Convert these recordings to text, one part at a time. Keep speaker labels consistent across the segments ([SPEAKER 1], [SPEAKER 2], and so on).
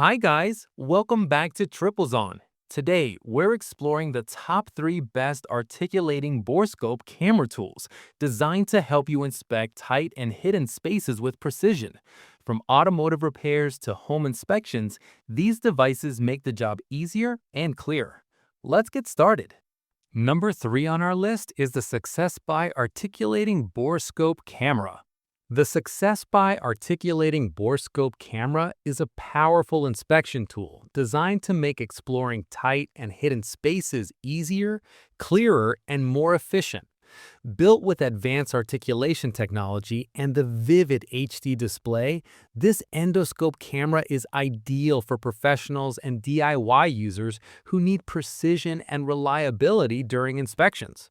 [SPEAKER 1] Hi guys, welcome back to Triplezon. Today, we're exploring the top 3 best articulating Borescope camera tools designed to help you inspect tight and hidden spaces with precision. From automotive repairs to home inspections, these devices make the job easier and clearer. Let's get started. Number 3 on our list is the SucceBuy articulating Borescope camera. The SucceBuy articulating Borescope camera is a powerful inspection tool designed to make exploring tight and hidden spaces easier, clearer, and more efficient. Built with advanced articulation technology and the vivid HD display, this endoscope camera is ideal for professionals and DIY users who need precision and reliability during inspections.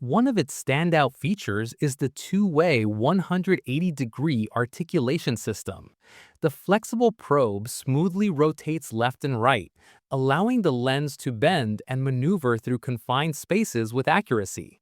[SPEAKER 1] One of its standout features is the two-way 180-degree articulation system. The flexible probe smoothly rotates left and right, allowing the lens to bend and maneuver through confined spaces with accuracy.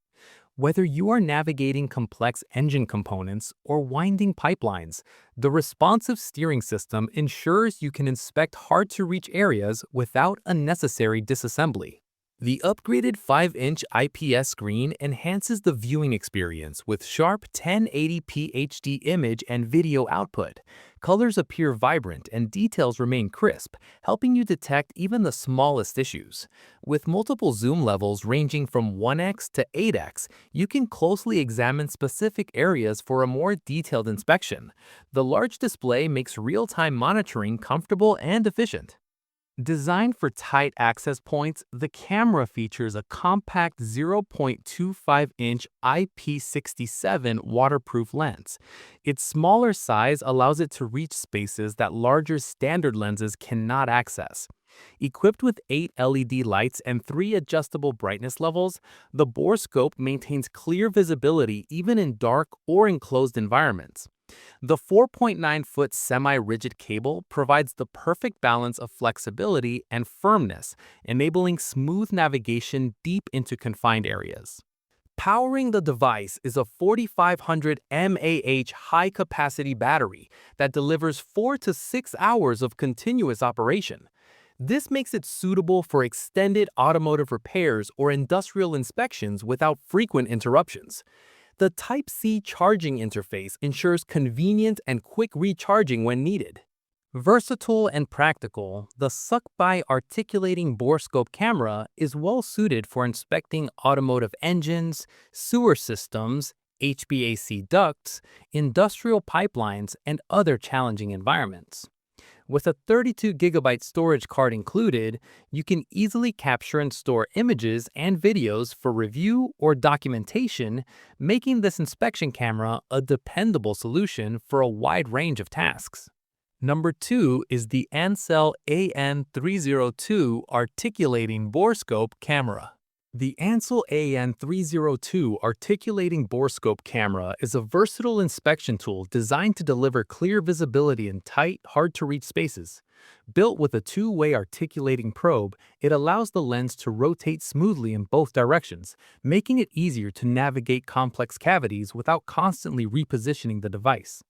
[SPEAKER 1] Whether you are navigating complex engine components or winding pipelines, the responsive steering system ensures you can inspect hard-to-reach areas without unnecessary disassembly. The upgraded 5-inch IPS screen enhances the viewing experience with sharp 1080p HD image and video output. Colors appear vibrant and details remain crisp, helping you detect even the smallest issues. With multiple zoom levels ranging from 1x to 8x, you can closely examine specific areas for a more detailed inspection. The large display makes real-time monitoring comfortable and efficient. Designed for tight access points, the camera features a compact 0.25-inch IP67 waterproof lens. Its smaller size allows it to reach spaces that larger standard lenses cannot access. Equipped with 8 LED lights and 3 adjustable brightness levels, the Borescope maintains clear visibility even in dark or enclosed environments. The 4.9-foot semi-rigid cable provides the perfect balance of flexibility and firmness, enabling smooth navigation deep into confined areas. Powering the device is a 4500 mAh high-capacity battery that delivers 4 to 6 hours of continuous operation. This makes it suitable for extended automotive repairs or industrial inspections without frequent interruptions. The Type-C charging interface ensures convenient and quick recharging when needed. Versatile and practical, the SucceBuy articulating Borescope camera is well suited for inspecting automotive engines, sewer systems, HVAC ducts, industrial pipelines, and other challenging environments. With a 32GB storage card included, you can easily capture and store images and videos for review or documentation, making this inspection camera a dependable solution for a wide range of tasks. Number 2 is the Ancel AN302 articulating Borescope camera. The Ancel AN302 articulating Borescope camera is a versatile inspection tool designed to deliver clear visibility in tight, hard-to-reach spaces. Built with a two-way articulating probe, it allows the lens to rotate smoothly in both directions, making it easier to navigate complex cavities without constantly repositioning the device.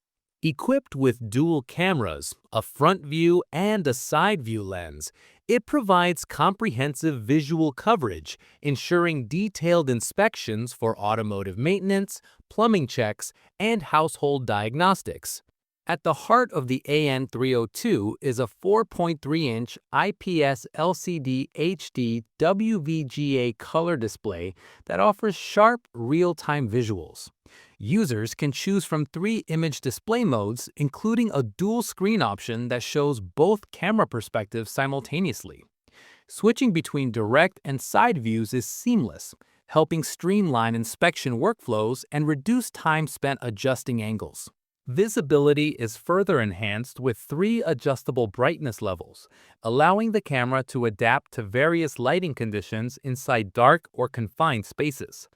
[SPEAKER 1] Equipped with dual cameras, a front view and a side view lens, it provides comprehensive visual coverage, ensuring detailed inspections for automotive maintenance, plumbing checks, and household diagnostics. At the heart of the AN302 is a 4.3-inch IPS LCD HD WVGA color display that offers sharp, real-time visuals. Users can choose from 3 image display modes, including a dual screen option that shows both camera perspectives simultaneously. Switching between direct and side views is seamless, helping streamline inspection workflows and reduce time spent adjusting angles. Visibility is further enhanced with 3 adjustable brightness levels, allowing the camera to adapt to various lighting conditions inside dark or confined spaces.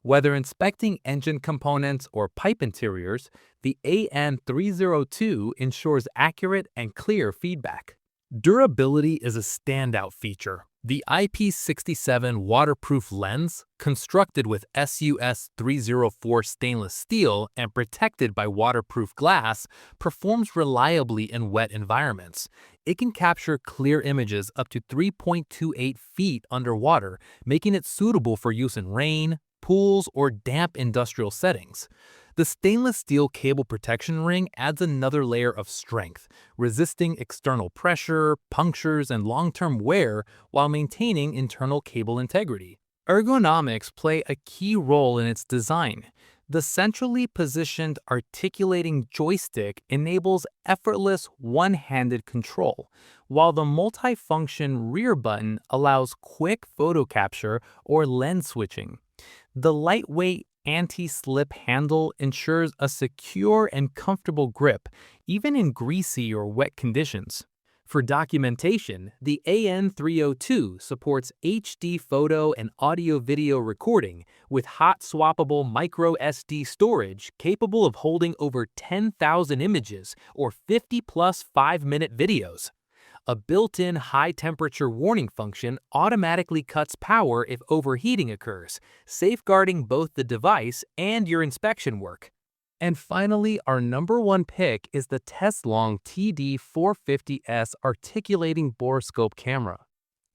[SPEAKER 1] Whether inspecting engine components or pipe interiors, the AN302 ensures accurate and clear feedback. Durability is a standout feature. The IP67 waterproof lens, constructed with SucceBuy stainless steel and protected by waterproof glass, performs reliably in wet environments. It can capture clear images up to 3.28 feet underwater, making it suitable for use in rain, pools, or damp industrial settings. The stainless steel cable protection ring adds another layer of strength, resisting external pressure, punctures, and long-term wear while maintaining internal cable integrity. Ergonomics play a key role in its design. The centrally positioned articulating joystick enables effortless one-handed control, while the multifunction rear button allows quick photo capture or lens switching. The lightweight anti-slip handle ensures a secure and comfortable grip, even in greasy or wet conditions. For documentation, the AN302 supports HD photo and audio-video recording with hot-swappable micro SD storage capable of holding over 10,000 images or 50-plus 5-minute videos. A built-in high-temperature warning function automatically cuts power if overheating occurs, safeguarding both the device and your inspection work. And finally, our number one pick is the Teslong TD450S articulating borescope camera.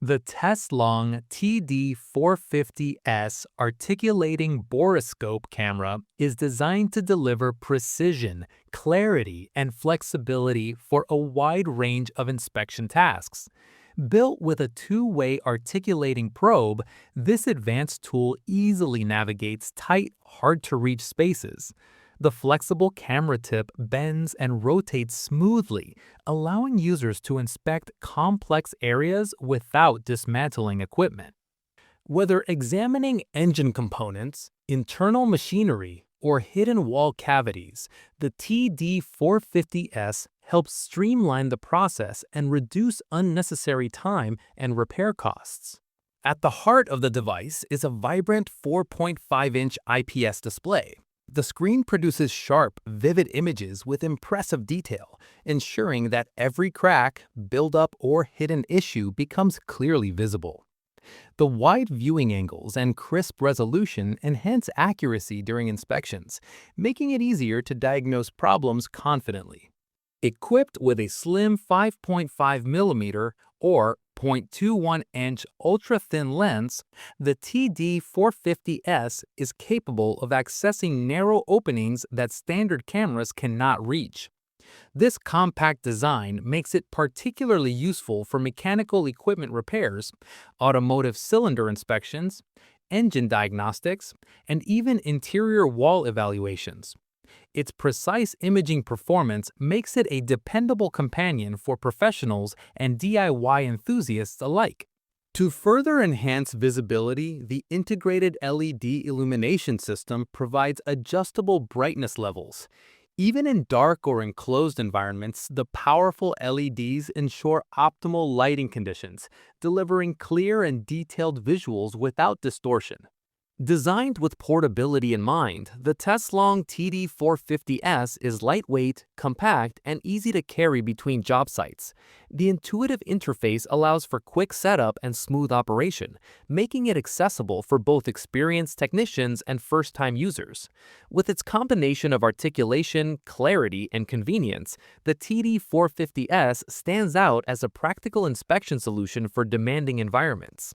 [SPEAKER 1] The Teslong TD450S articulating borescope camera is designed to deliver precision, clarity, and flexibility for a wide range of inspection tasks. Built with a two-way articulating probe, this advanced tool easily navigates tight, hard-to-reach spaces. The flexible camera tip bends and rotates smoothly, allowing users to inspect complex areas without dismantling equipment. Whether examining engine components, internal machinery, or hidden wall cavities, the TD450S helps streamline the process and reduce unnecessary time and repair costs. At the heart of the device is a vibrant 4.5-inch IPS display. The screen produces sharp, vivid images with impressive detail, ensuring that every crack, buildup, or hidden issue becomes clearly visible. The wide viewing angles and crisp resolution enhance accuracy during inspections, making it easier to diagnose problems confidently. Equipped with a slim 5.5mm or 0.21-inch ultra-thin lens, the TD450S is capable of accessing narrow openings that standard cameras cannot reach. This compact design makes it particularly useful for mechanical equipment repairs, automotive cylinder inspections, engine diagnostics, and even interior wall evaluations. Its precise imaging performance makes it a dependable companion for professionals and DIY enthusiasts alike. To further enhance visibility, the integrated LED illumination system provides adjustable brightness levels. Even in dark or enclosed environments, the powerful LEDs ensure optimal lighting conditions, delivering clear and detailed visuals without distortion. Designed with portability in mind, the Teslong TD450S is lightweight, compact, and easy to carry between job sites. The intuitive interface allows for quick setup and smooth operation, making it accessible for both experienced technicians and first-time users. With its combination of articulation, clarity, and convenience, the TD450S stands out as a practical inspection solution for demanding environments.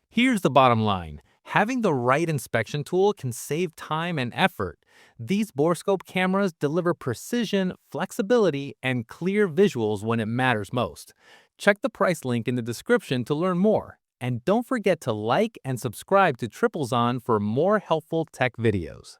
[SPEAKER 1] Here's the bottom line. Having the right inspection tool can save time and effort. These Borescope cameras deliver precision, flexibility, and clear visuals when it matters most. Check the price link in the description to learn more. And don't forget to like and subscribe to Triplezon for more helpful tech videos.